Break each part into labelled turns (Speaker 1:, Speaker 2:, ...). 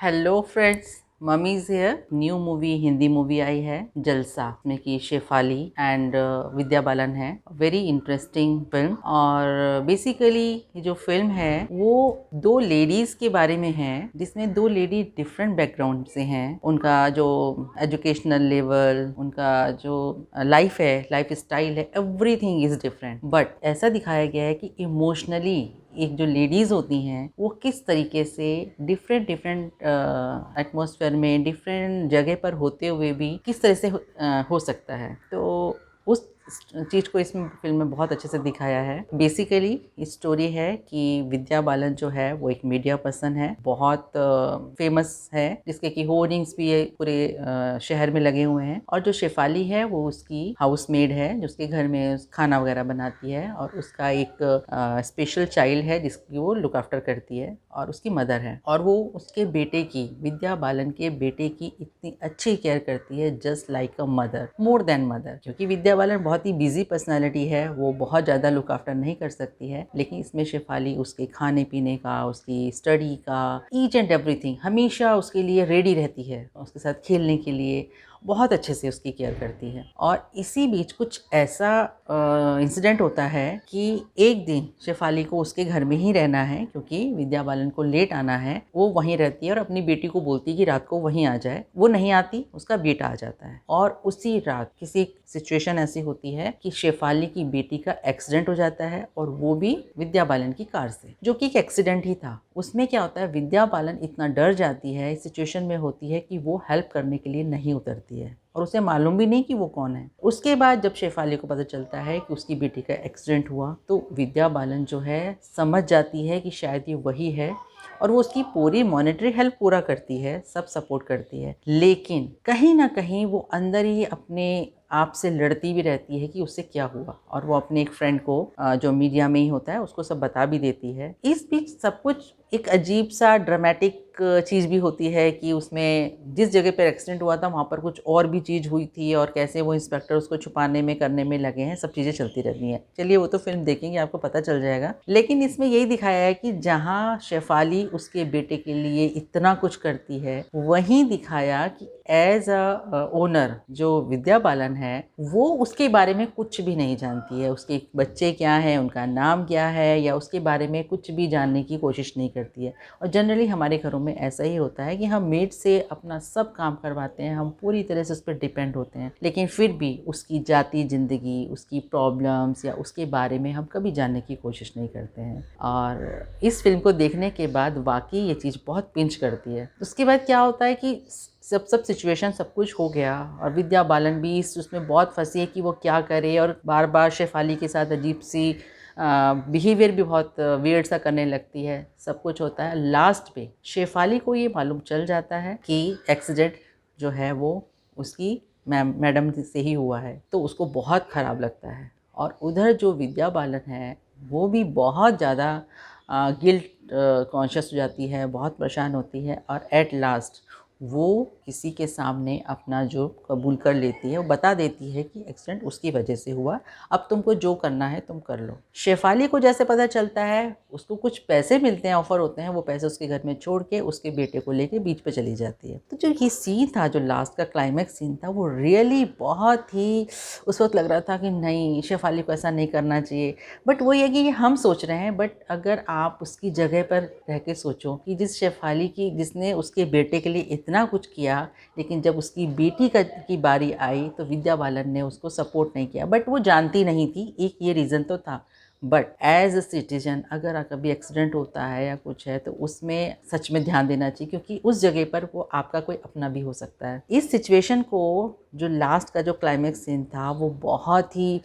Speaker 1: Hello friends, mummy's here. New movie, Hindi movie आई है जलसा, में की शेफाली एंड विद्या बालन है। Very interesting film. और बेसिकली ये जो फिल्म है वो दो लेडीज के बारे में है, जिसमें दो लेडी डिफरेंट बैकग्राउंड से हैं। उनका जो एजुकेशनल लेवल, उनका जो लाइफ है, लाइफ स्टाइल है, एवरीथिंग इज डिफरेंट। बट ऐसा दिखाया गया है कि इमोशनली एक जो लेडीज़ होती हैं वो किस तरीके से डिफरेंट एटमॉस्फेयर में, डिफरेंट जगह पर होते हुए भी किस तरह से हो सकता है। तो उस चीज़ को इसमें फिल्म में बहुत अच्छे से दिखाया है। बेसिकली स्टोरी है कि विद्या बालन जो है वो एक मीडिया पर्सन है, बहुत फेमस है, जिसके की होर्डिंग्स भी पूरे शहर में लगे हुए हैं। और जो शेफाली है वो उसकी हाउसमेड है, जो उसके घर में खाना वगैरह बनाती है, और उसका एक स्पेशल चाइल्ड है जिसकी वो लुक आफ्टर करती है, और उसकी मदर है। और वो उसके बेटे की, विद्या बालन के बेटे की इतनी अच्छी केयर करती है, just like a mother, more than mother. क्योंकि विद्या बालन बहुत ही बिजी पर्सनालिटी है, वो बहुत ज़्यादा लुक आफ्टर नहीं कर सकती है, लेकिन इसमें शेफाली उसके खाने पीने का, उसकी स्टडी का, ईच एंड एवरीथिंग हमेशा उसके लिए रेडी रहती है, उसके साथ खेलने के लिए बहुत अच्छे से उसकी केयर करती है। और इसी बीच कुछ ऐसा इंसिडेंट होता है कि एक दिन शेफाली को उसके घर में ही रहना है, क्योंकि विद्या बालन को लेट आना है। वो वहीं रहती है और अपनी बेटी को बोलती है कि रात को वहीं आ जाए। वो नहीं आती, उसका बेटा आ जाता है। और उसी रात किसी सिचुएशन ऐसी होती है कि शेफाली की बेटी का एक्सीडेंट हो जाता है, और वो भी विद्या बालन की कार से, जो कि एक एक्सीडेंट ही था। उसमें क्या होता है, विद्या बालन इतना डर जाती है, इस सिचुएशन में होती है कि वो हेल्प करने के लिए नहीं उतरती है, और उसे मालूम भी नहीं कि वो कौन है। उसके बाद जब शेफाली को पता चलता है कि उसकी बेटी का एक्सीडेंट हुआ, तो विद्या बालन जो है समझ जाती है कि शायद ये वही है, और वो उसकी पूरी मॉनेटरी हेल्प पूरा करती है, सब सपोर्ट करती है। लेकिन कहीं ना कहीं वो अंदर ही अपने आप से लड़ती भी रहती है कि उससे क्या हुआ, और वो अपने एक फ्रेंड को जो मीडिया में ही होता है उसको सब बता भी देती है। इस बीच सब कुछ एक अजीब सा ड्रामेटिक चीज़ भी होती है कि उसमें जिस जगह पर एक्सीडेंट हुआ था वहाँ पर कुछ और भी चीज़ हुई थी, और कैसे वो इंस्पेक्टर उसको छुपाने में करने में लगे हैं, सब चीज़ें चलती रहती हैं। चलिए वो तो फिल्म देखेंगे, आपको पता चल जाएगा। लेकिन इसमें यही दिखाया है कि जहाँ शेफाली उसके बेटे के लिए इतना कुछ करती है, वहीं दिखाया कि एज अ ओनर जो विद्या बालन है वो उसके बारे में कुछ भी नहीं जानती है। उसके बच्चे क्या हैं, उनका नाम क्या है, या उसके बारे में कुछ भी जानने की कोशिश नहीं करती है। और जनरली हमारे घरों में ऐसा ही होता है कि हम मेड से अपना सब काम करवाते हैं, हम पूरी तरह से उस पर डिपेंड होते हैं, लेकिन फिर भी उसकी जाती ज़िंदगी, उसकी प्रॉब्लम्स या उसके बारे में हम कभी जानने की कोशिश नहीं करते हैं। और इस फिल्म को देखने के बाद वाकई ये चीज़ बहुत पिंच करती है। उसके बाद क्या होता है कि सब सिचुएशन सब कुछ हो गया, और विद्या बालन भी उसमें बहुत फंसी है कि वो क्या करे, और बार बार शेफाली के साथ अजीब सी बिहेवियर भी बहुत वियर्ड सा करने लगती है। सब कुछ होता है, लास्ट पे शेफाली को ये मालूम चल जाता है कि एक्सीडेंट जो है वो उसकी मैडम से ही हुआ है, तो उसको बहुत ख़राब लगता है। और उधर जो विद्या बालन है वो भी बहुत ज़्यादा गिल्ट कॉन्शियस हो जाती है, बहुत परेशान होती है, और एट लास्ट वो किसी के सामने अपना जो कबूल कर लेती है, वो बता देती है कि एक्सीडेंट उसकी वजह से हुआ, अब तुमको जो करना है तुम कर लो। शेफाली को जैसे पता चलता है, उसको कुछ पैसे मिलते हैं, ऑफर होते हैं, वो पैसे उसके घर में छोड़ के उसके बेटे को लेके बीच पे चली जाती है। तो जो ये सीन था, जो लास्ट का क्लाइमैक्स सीन था, वो रियली बहुत ही उस वक्त लग रहा था कि नहीं, शेफाली को ऐसा नहीं करना चाहिए। बट वो ये कि हम सोच रहे हैं, बट अगर आप उसकी जगह पर रह के सोचो कि जिस शेफाली की, जिसने उसके बेटे के लिए इतना कुछ किया, लेकिन जब उसकी बेटी की बारी आई तो विद्या बालन ने उसको सपोर्ट नहीं किया। बट वो जानती नहीं थी, एक ये रीज़न तो था। बट एज अ सिटीजन अगर कभी एक्सीडेंट होता है या कुछ है, तो उसमें सच में ध्यान देना चाहिए, क्योंकि उस जगह पर वो आपका कोई अपना भी हो सकता है। इस सिचुएशन को, जो लास्ट का जो क्लाइमैक्स सीन था, वो बहुत ही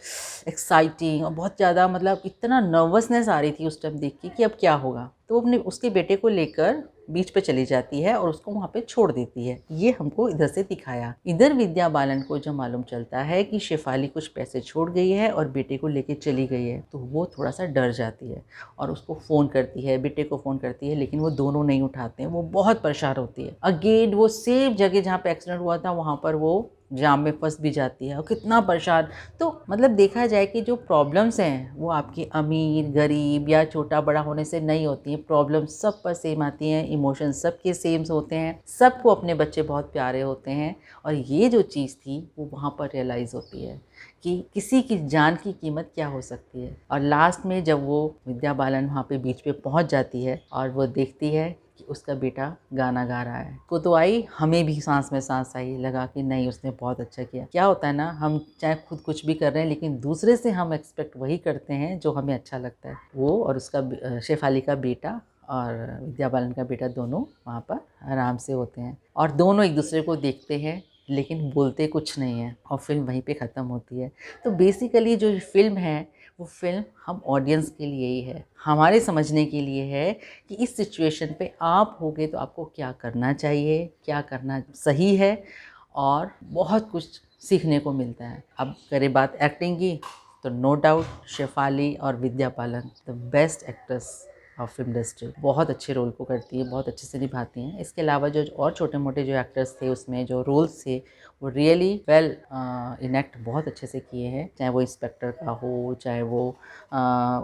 Speaker 1: एक्साइटिंग और बहुत ज़्यादा, मतलब इतना नर्वसनेस आ रही थी उस टाइम देख के कि अब क्या होगा। तो वो अपने उसके बेटे को लेकर बीच पे चली जाती है और उसको वहाँ पे छोड़ देती है। ये हमको इधर से दिखाया। इधर विद्या बालन को जब मालूम चलता है कि शेफाली कुछ पैसे छोड़ गई है और बेटे को लेके चली गई है, तो वो थोड़ा सा डर जाती है और उसको फ़ोन करती है, बेटे को फ़ोन करती है, लेकिन वो दोनों नहीं उठाते हैं। वो बहुत परेशान होती है। अगेन वो सेम जगह जहाँ पे एक्सीडेंट हुआ था वहाँ पर वो जाम में फंस भी जाती है और कितना परेशान। तो मतलब देखा जाए कि जो प्रॉब्लम्स हैं वो आपकी अमीर गरीब या छोटा बड़ा होने से नहीं होती हैं, प्रॉब्लम्स सब पर सेम आती हैं, इमोशंस सबके सेम होते हैं, सबको अपने बच्चे बहुत प्यारे होते हैं। और ये जो चीज़ थी वो वहाँ पर रियलाइज़ होती है कि किसी की जान की कीमत क्या हो सकती है। और लास्ट में जब वो विद्या बालन वहाँ पे बीच पे पहुँच जाती है और वो देखती है कि उसका बेटा गाना गा रहा है, को तो आई, हमें भी सांस में सांस आई, लगा कि नहीं उसने बहुत अच्छा किया। क्या होता है ना, हम चाहे खुद कुछ भी कर रहे हैं लेकिन दूसरे से हम एक्सपेक्ट वही करते हैं जो हमें अच्छा लगता है। वो और उसका शेफाली का बेटा और विद्या बालन का बेटा दोनों वहाँ पर आराम से होते हैं और दोनों एक दूसरे को देखते हैं लेकिन बोलते कुछ नहीं है और फिल्म वहीं पे ख़त्म होती है। तो बेसिकली जो फिल्म है वो फिल्म हम ऑडियंस के लिए ही है, हमारे समझने के लिए है कि इस सिचुएशन पे आप होगे तो आपको क्या करना चाहिए, क्या करना सही है, और बहुत कुछ सीखने को मिलता है। अब करें बात एक्टिंग की तो नो डाउट शेफाली और Vidya Balan the best actress of film industry, बहुत अच्छे रोल को करती है, बहुत अच्छे से निभाती हैं। इसके अलावा जो और छोटे मोटे जो एक्टर्स थे उसमें जो रोल्स थे वो रियली वेल इनेक्ट बहुत अच्छे से किए हैं, चाहे वो इंस्पेक्टर का हो, चाहे वो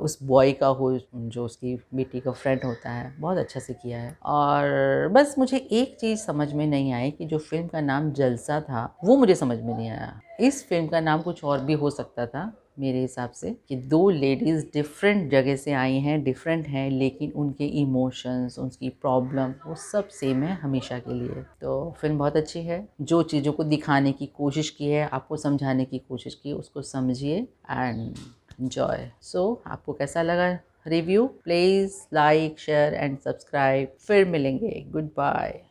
Speaker 1: उस बॉय का हो जो उसकी बेटी का फ्रेंड होता है, बहुत अच्छा से किया है। और बस मुझे एक चीज़ समझ में नहीं आई कि जो फिल्म का नाम जलसा था वो मुझे समझ में नहीं आया। इस फिल्म का नाम कुछ और भी हो सकता था मेरे हिसाब से, कि दो लेडीज़ डिफरेंट जगह से आई हैं, डिफरेंट हैं, लेकिन उनके इमोशंस, उनकी प्रॉब्लम वो सब सेम है हमेशा के लिए। तो फिल्म बहुत अच्छी है, जो चीज़ों को दिखाने की कोशिश की है, आपको समझाने की कोशिश की है, उसको समझिए एंड एंजॉय। सो आपको कैसा लगा review? Please like share and subscribe. फिर मिलेंगे। Good bye.